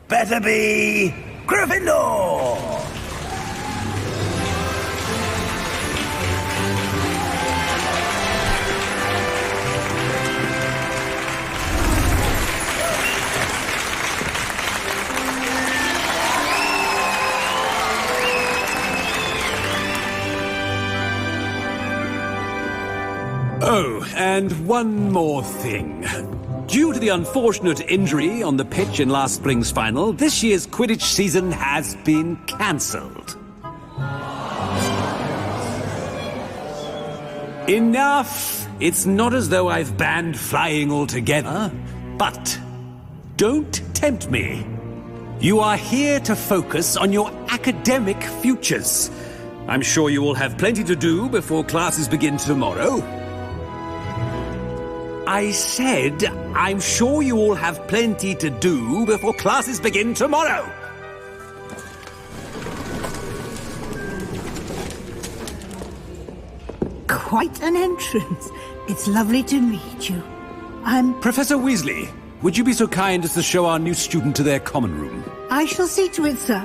better be Gryffindor! Oh, and one more thing. Due to the unfortunate injury on the pitch in last spring's final, this year's Quidditch season has been cancelled. Enough! It's not as though I've banned flying altogether, but don't tempt me. You are here to focus on your academic futures. I'm sure you will have plenty to do before classes begin tomorrow. I said, I'm sure you all have plenty to do before classes begin tomorrow. Quite an entrance. It's lovely to meet you. I'm... Professor Weasley, would you be so kind as to show our new student to their common room? I shall see to it, sir.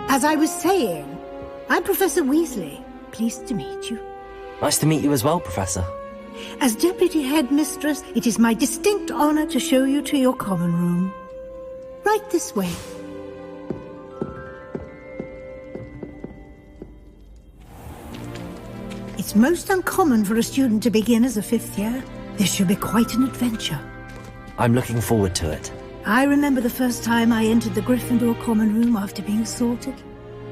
As I was saying, I'm Professor Weasley. Pleased to meet you. Nice to meet you as well, Professor. As Deputy Headmistress, it is my distinct honor to show you to your common room. Right this way. It's most uncommon for a student to begin as a fifth year. This should be quite an adventure. I'm looking forward to it. I remember the first time I entered the Gryffindor common room after being sorted.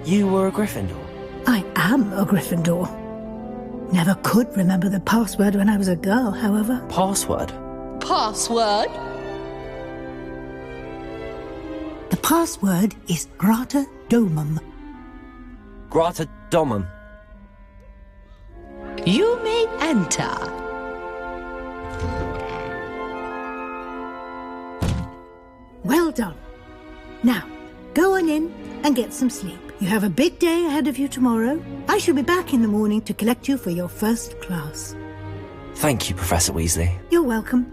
You were a Gryffindor? I am a Gryffindor. Never could remember the password when I was a girl, however. Password? Password? The password is Grata Domum. Grata Domum. You may enter. Well done. Now, go on in and get some sleep. You have a big day ahead of you tomorrow. I shall be back in the morning to collect you for your first class. Thank you, Professor Weasley. You're welcome.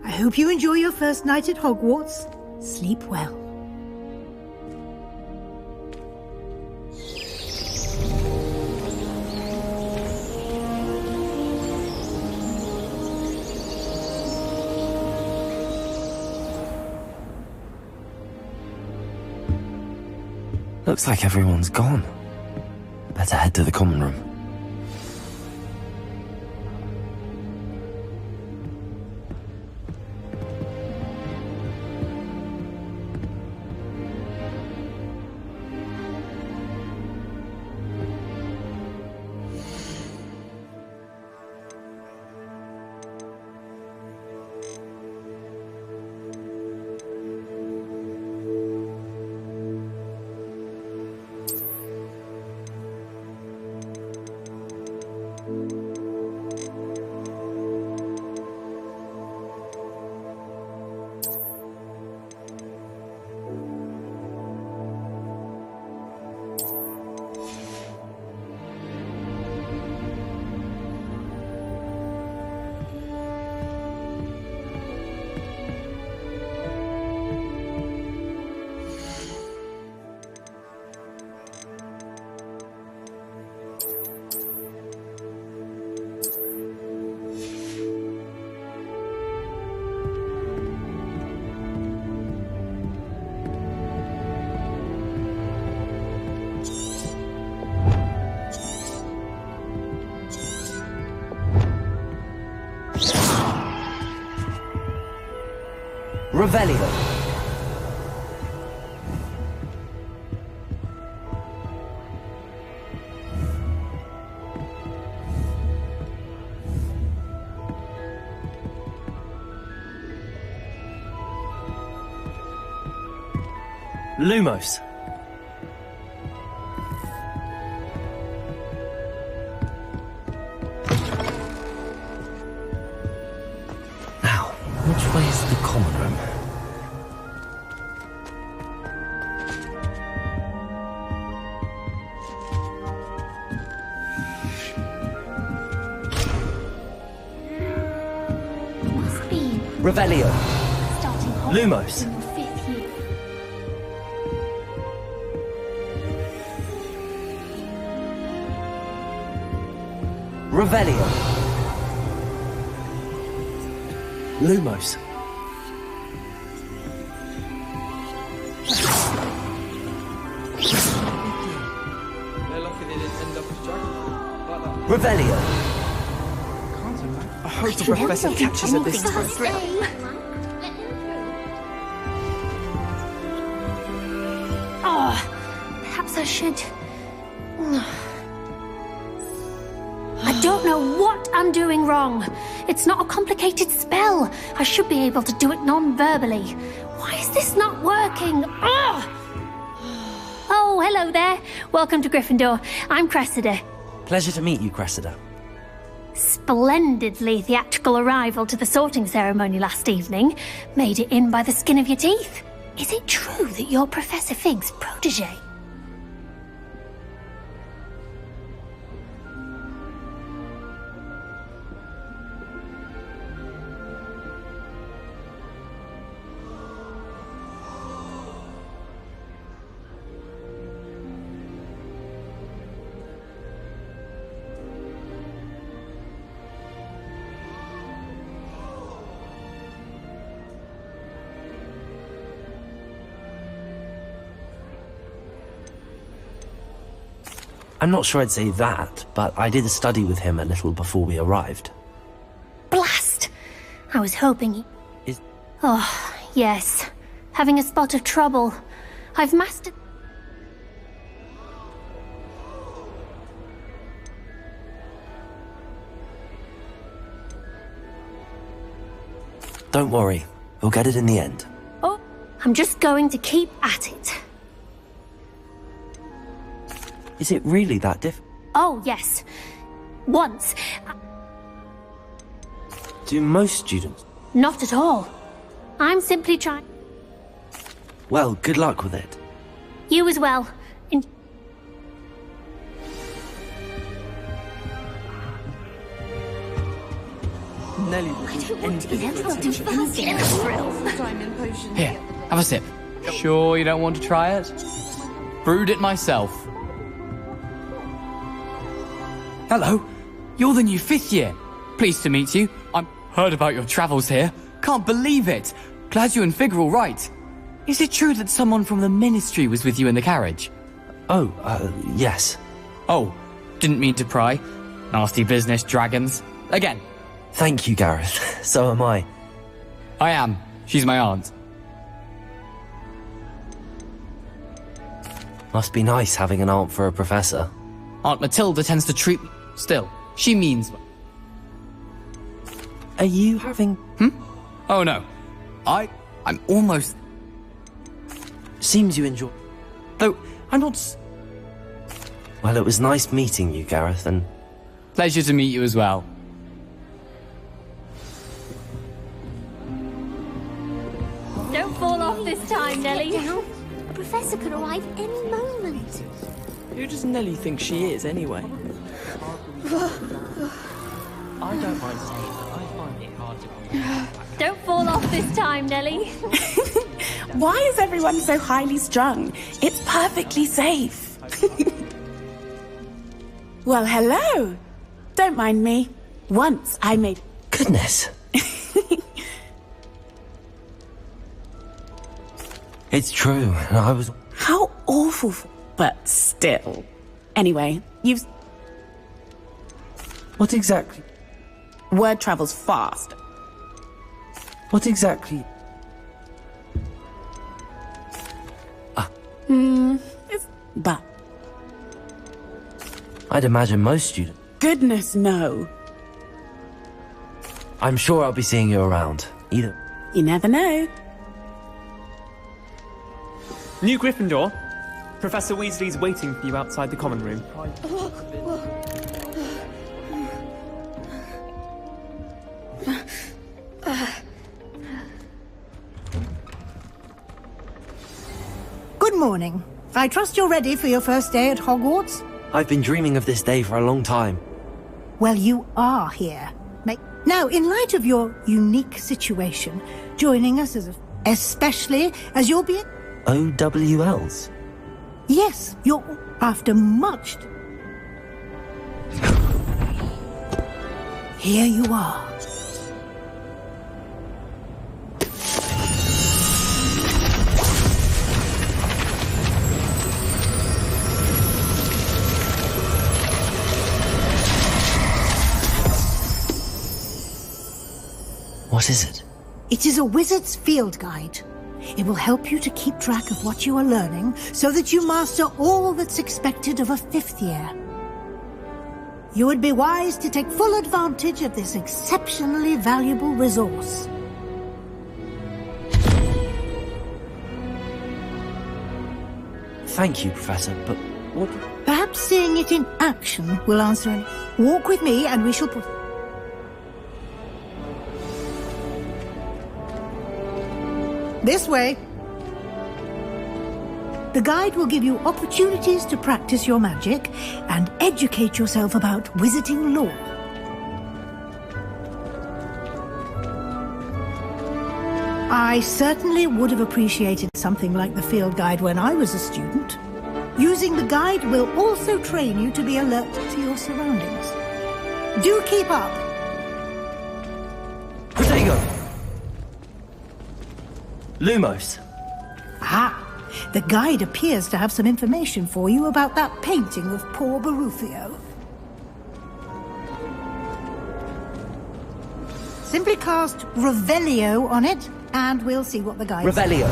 I hope you enjoy your first night at Hogwarts. Sleep well. Looks like everyone's gone. Better head to the common room. Revelio. Lumos. Now, which way is the common room? Must be Revelio. starting Lumos. in your 5th year. Revelio. Lumos. They're lucky they didn't end up as dragons. Like that. Revelio. Can't imagine. I hope the professor catches her this time. Oh, perhaps I should. I don't know what I'm doing wrong. It's not a complicated spell. I should be able to do it non-verbally. Why is this not working? Ugh! Oh, hello there. Welcome to Gryffindor. I'm Cressida. Pleasure to meet you, Cressida. Splendidly theatrical arrival to the sorting ceremony last evening. Made it in by the skin of your teeth. Is it true that you're Professor Fig's protege? I'm not sure I'd say that, but I did study with him a little before we arrived. Blast! I was hoping he... Is... Oh, yes. Having a spot of trouble. I've mastered... Don't worry, we'll get it in the end. Oh, I'm just going to keep at it. Is it really that Oh, yes. Once. Do most students? Not at all. I'm simply trying... Well, good luck with it. You as well. Nelly will be endless Here, have a sip. Sure you don't want to try it? Brewed it myself. Hello, you're the new 5th year. Pleased to meet you. I'm heard about your travels here. Can't believe it. Glad you and Fig are all right. Is it true that someone from the Ministry was with you in the carriage? Oh, yes. Oh, didn't mean to pry. Nasty business, dragons. Again. Thank you, Gareth. So am I. I am. She's my aunt. Must be nice having an aunt for a professor. Aunt Matilda tends to treat me... Still, she means... Are you having... Oh no. I'm almost... Seems you enjoy... Though, I'm not... Well, it was nice meeting you, Gareth, and... Pleasure to meet you as well. Don't fall off this time, Nelly. The professor could arrive any moment. Who does Nelly think she is, anyway? I don't mind saying that I find it hard to... Don't fall off this time, Nelly. Why is everyone so highly strung? It's perfectly safe. Well, hello. Don't mind me. Once I made... Goodness. It's true, and I was... How awful, but still. Anyway, you've... What exactly... Word travels fast. What exactly... But... I'd imagine most students... Goodness, no. I'm sure I'll be seeing you around. Either... You never know. New Gryffindor. Professor Weasley's waiting for you outside the common room. Good morning. I trust you're ready for your first day at Hogwarts? I've been dreaming of this day for a long time. Well, you are here. Now, in light of your unique situation, joining us as a... Especially as you'll be... OWLs? Yes, you're after much... Here you are. What is it? It is a wizard's field guide. It will help you to keep track of what you are learning so that you master all that's expected of a 5th year. You would be wise to take full advantage of this exceptionally valuable resource. Thank you, Professor, but what... Perhaps seeing it in action will answer any... Walk with me and we shall put... This way. The guide will give you opportunities to practice your magic and educate yourself about wizarding lore. I certainly would have appreciated something like the field guide when I was a student. Using the guide will also train you to be alert to your surroundings. Do keep up. Protego! Lumos. Ah, the guide appears to have some information for you about that painting of poor Barufio. Simply cast Revelio on it, and we'll see what the guide says. Revelio.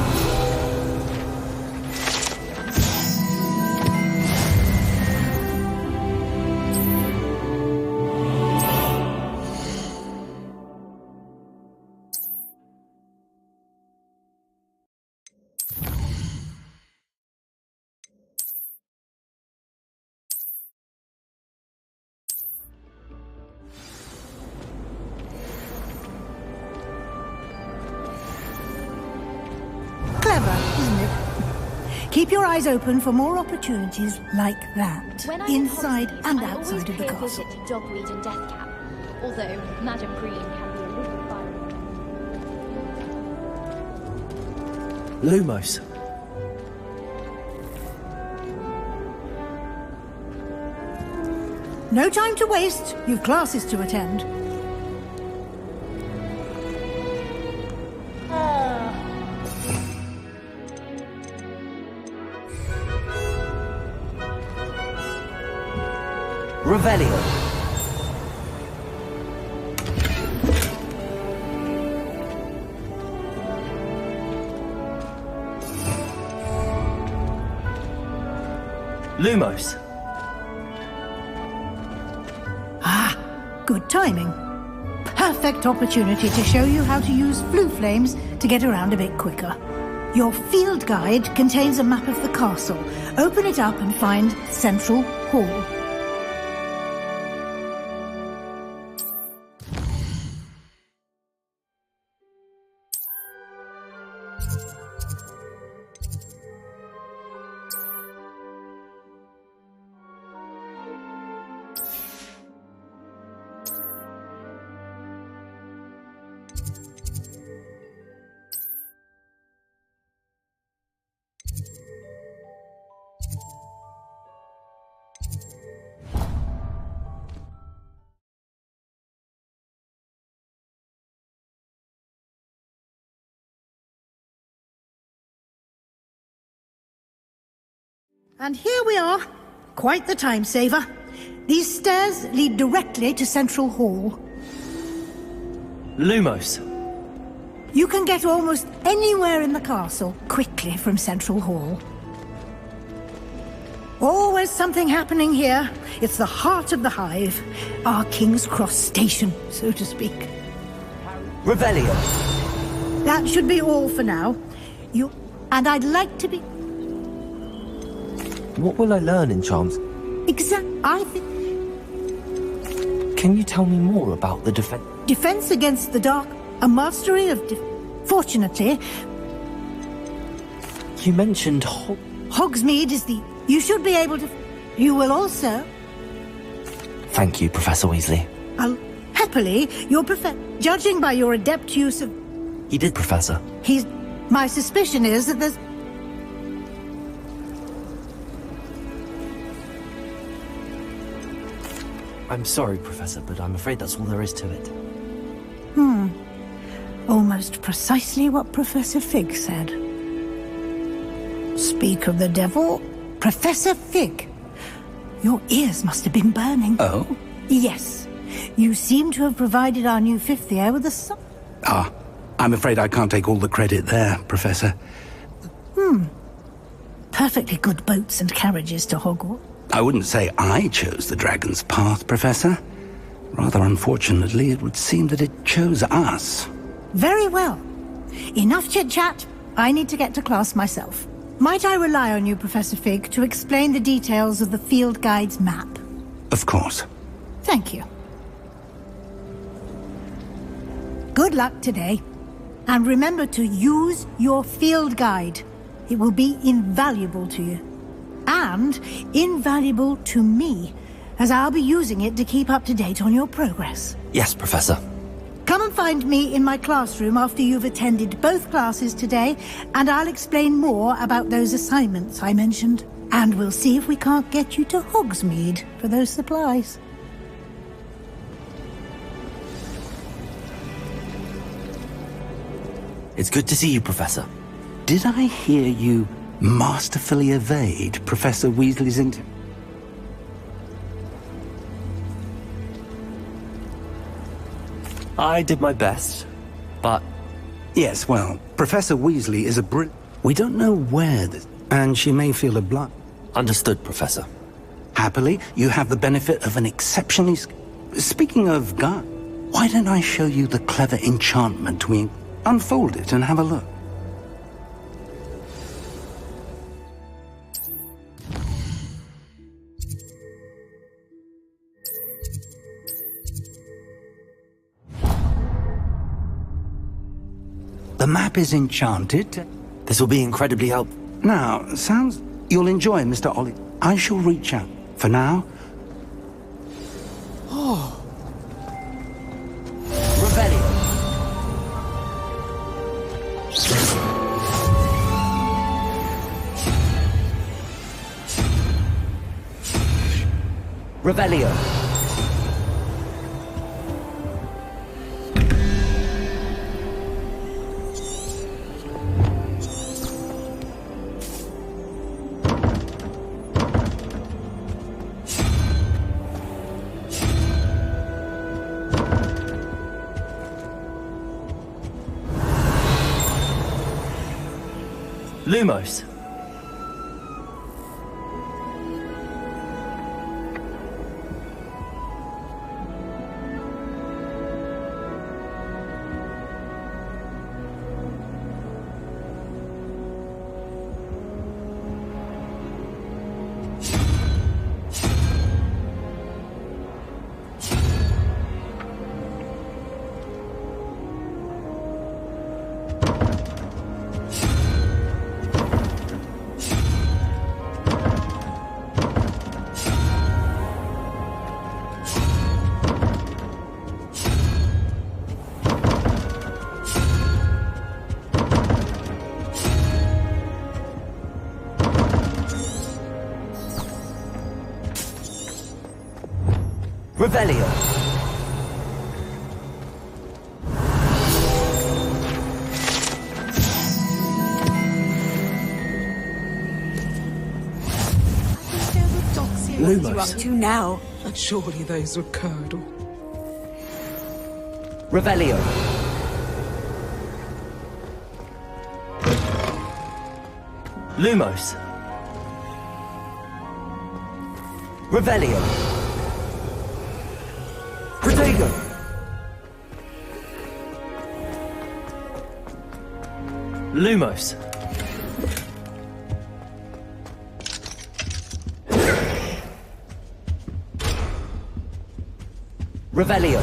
Clever, isn't it? Keep your eyes open for more opportunities like that, inside and outside of the castle. I always pay a visit to Dogweed and Deathcap, although Madame Green can be a little violent. Lumos. No time to waste. You've classes to attend. Revelio. Lumos. Ah, good timing. Perfect opportunity to show you how to use flue flames to get around a bit quicker. Your field guide contains a map of the castle. Open it up and find Central Hall. And here we are. Quite the time saver. These stairs lead directly to Central Hall. Lumos. You can get almost anywhere in the castle quickly from Central Hall. Always something happening here. It's the heart of the hive. Our King's Cross station, so to speak. Revelio. That should be all for now. And I'd like to be... What will I learn in Charms? I think... Can you tell me more about the defense? Defense against the dark. A mastery of... Fortunately... You mentioned Hogsmeade is the... You should be able to... You will also... Thank you, Professor Weasley. Happily, your Judging by your adept use of... He did, Professor. He's My suspicion is that there's... I'm sorry, Professor, but I'm afraid that's all there is to it. Almost precisely what Professor Fig said. Speak of the devil, Professor Fig. Your ears must have been burning. Oh? Yes. You seem to have provided our new fifth year with a... I'm afraid I can't take all the credit there, Professor. Perfectly good boats and carriages to Hogwarts. I wouldn't say I chose the dragon's path, Professor. Rather unfortunately, it would seem that it chose us. Very well. Enough chit-chat. I need to get to class myself. Might I rely on you, Professor Fig, to explain the details of the field guide's map? Of course. Thank you. Good luck today. And remember to use your field guide. It will be invaluable to you. And invaluable to me, as I'll be using it to keep up to date on your progress. Yes, Professor. Come and find me in my classroom after you've attended both classes today, and I'll explain more about those assignments I mentioned. And we'll see if we can't get you to Hogsmeade for those supplies. It's good to see you, Professor. Did I hear you masterfully evade Professor Weasley's I did my best, but... Yes, well, Professor Weasley is a We don't know where this... And she may feel obliged. Understood, Professor. Happily, you have the benefit of an exceptionally... Speaking of God, why don't I show you the clever enchantment we... Unfold it and have a look. The map is enchanted. This will be incredibly helpful. Now, sounds... You'll enjoy, Mr. Ollie. I shall reach out. For now... Revelio. Lumos. Revelio. What are you up to now? And surely those were curdle. Revelio. Lumos. Revelio. Protego. Lumos. Revelio.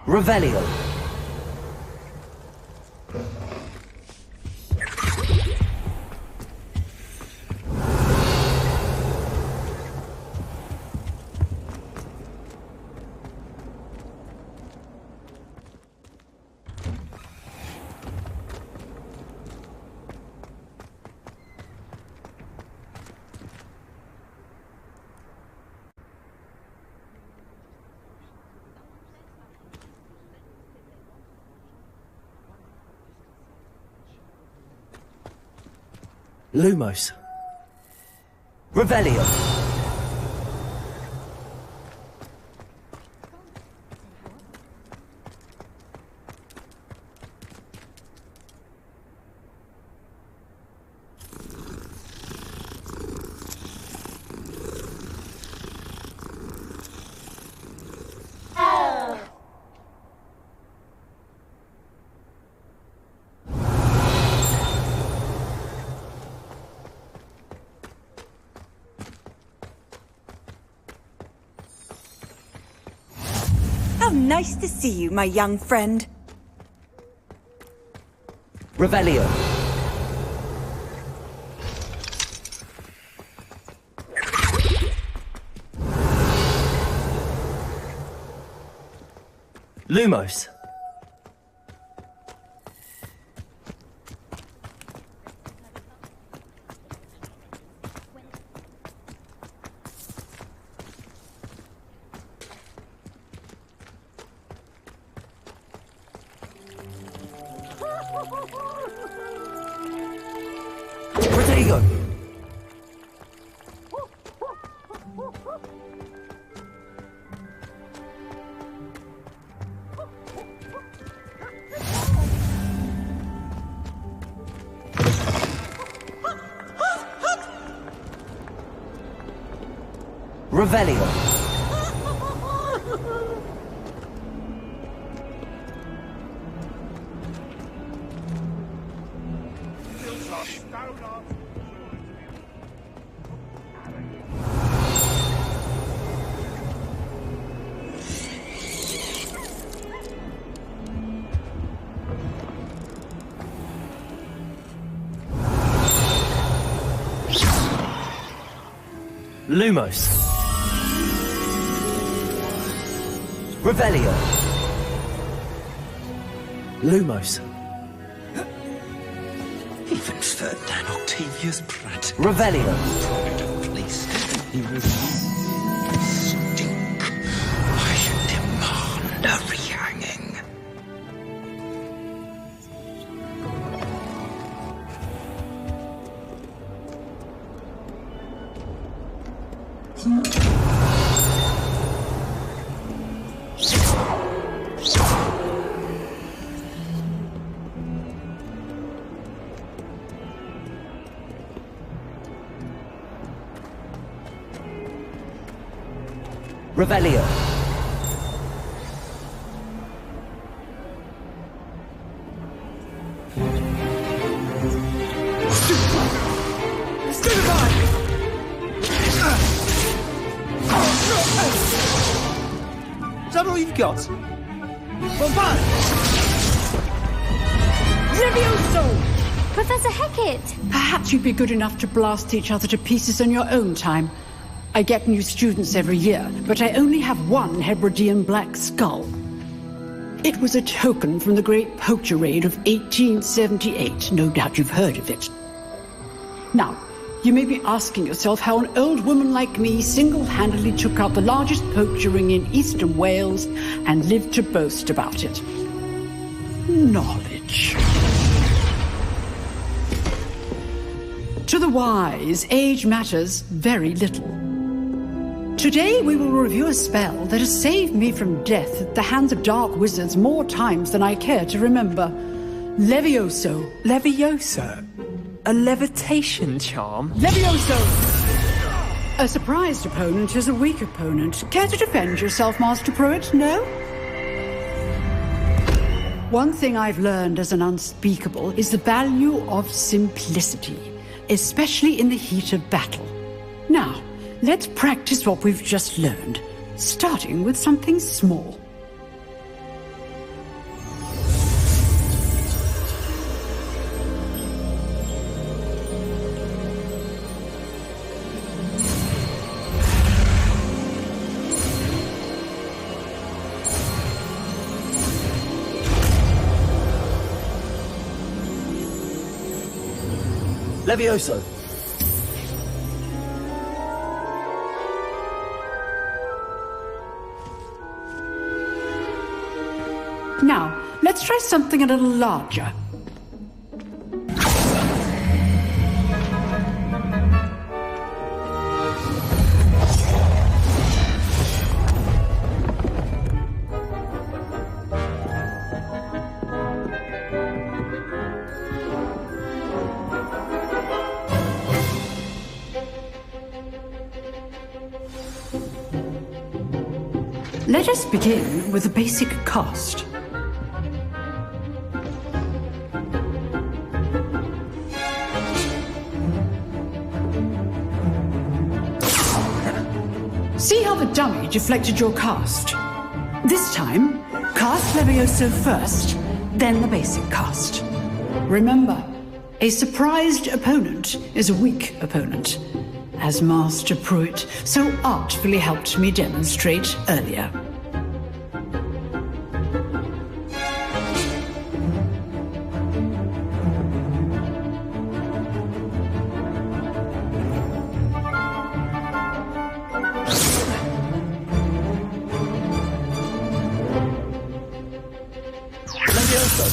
Revelio. Lumos. Revelio. How nice to see you, my young friend. Revelio. Lumos. Protego. Revelio. Lumos. Revelio. Lumos. Even Ferdinand Octavius Pratt. Revelio. Place. He will stink. I should demand a rehanging. Revelio. Is that all you've got? Bombard! Levioso! Professor Hecat! Perhaps you'd be good enough to blast each other to pieces on your own time. I get new students every year, but I only have one Hebridean black skull. It was a token from the Great Poacher Raid of 1878. No doubt you've heard of it. Now, you may be asking yourself how an old woman like me single-handedly took out the largest poacher ring in eastern Wales and lived to boast about it. Knowledge. To the wise, age matters very little. Today we will review a spell that has saved me from death at the hands of dark wizards more times than I care to remember. Levioso. Levioso? A levitation charm? Levioso! A surprised opponent is a weak opponent. Care to defend yourself, Master Pruitt? No? One thing I've learned as an unspeakable is the value of simplicity, especially in the heat of battle. Now, let's practice what we've just learned, starting with something small. Levioso. Now, let's try something a little larger. Let us begin with the basic cast. See how the dummy deflected your cast? This time, cast Levioso first, then the basic cast. Remember, a surprised opponent is a weak opponent, as Master Pruitt so artfully helped me demonstrate earlier.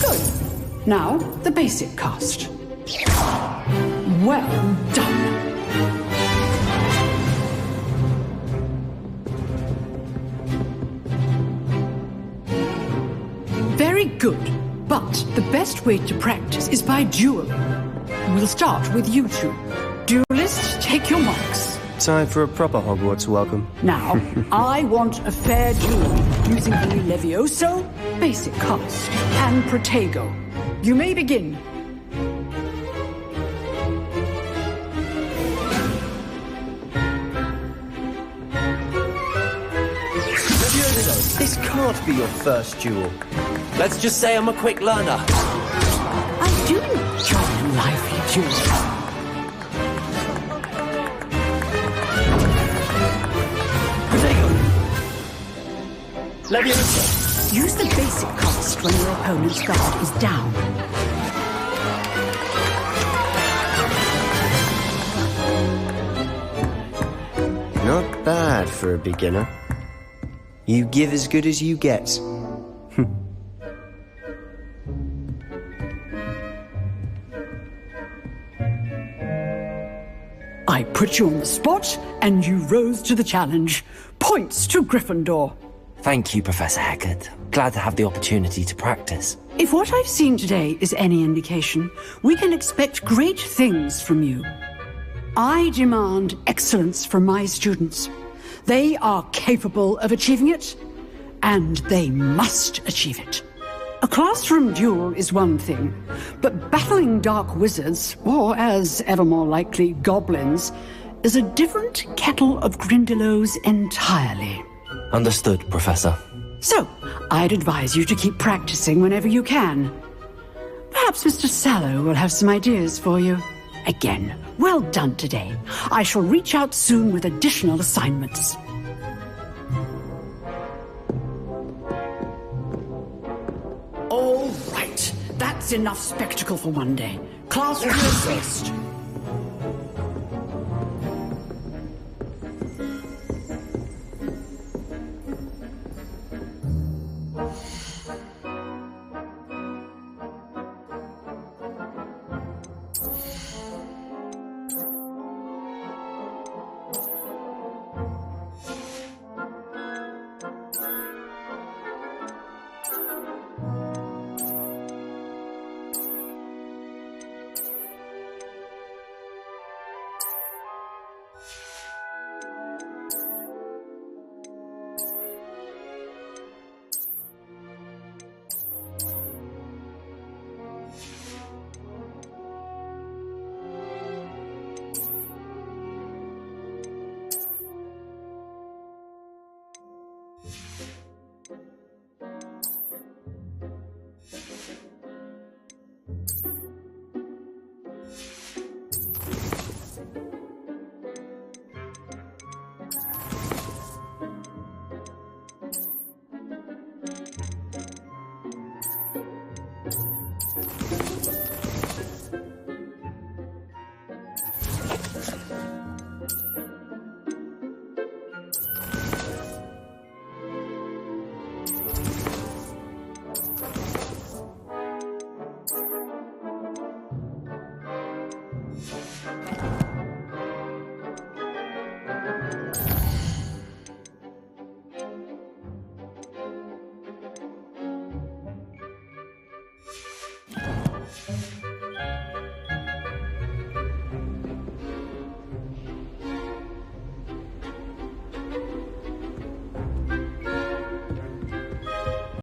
Good. Now, the basic cast. Well done. Very good, but the best way to practice is by dueling. We'll start with you two. Duelists, take your marks. Time for a proper Hogwarts welcome. Now, I want a fair duel using the Levioso, basic cast, and Protego. You may begin. This can't be your first duel. Let's just say I'm a quick learner. I do enjoy a lively duel. Levioso. Use the basic cast when your opponent's guard is down. Not bad for a beginner. You give as good as you get. I put you on the spot, and you rose to the challenge. Points to Gryffindor. Thank you, Professor Hecat. Glad to have the opportunity to practice. If what I've seen today is any indication, we can expect great things from you. I demand excellence from my students. They are capable of achieving it, and they must achieve it. A classroom duel is one thing, but battling dark wizards, or as ever more likely, goblins, is a different kettle of Grindylows entirely. Understood, Professor. So, I'd advise you to keep practicing whenever you can. Perhaps Mr. Sallow will have some ideas for you. Again, well done today. I shall reach out soon with additional assignments. All right, that's enough spectacle for one day. Class dismissed.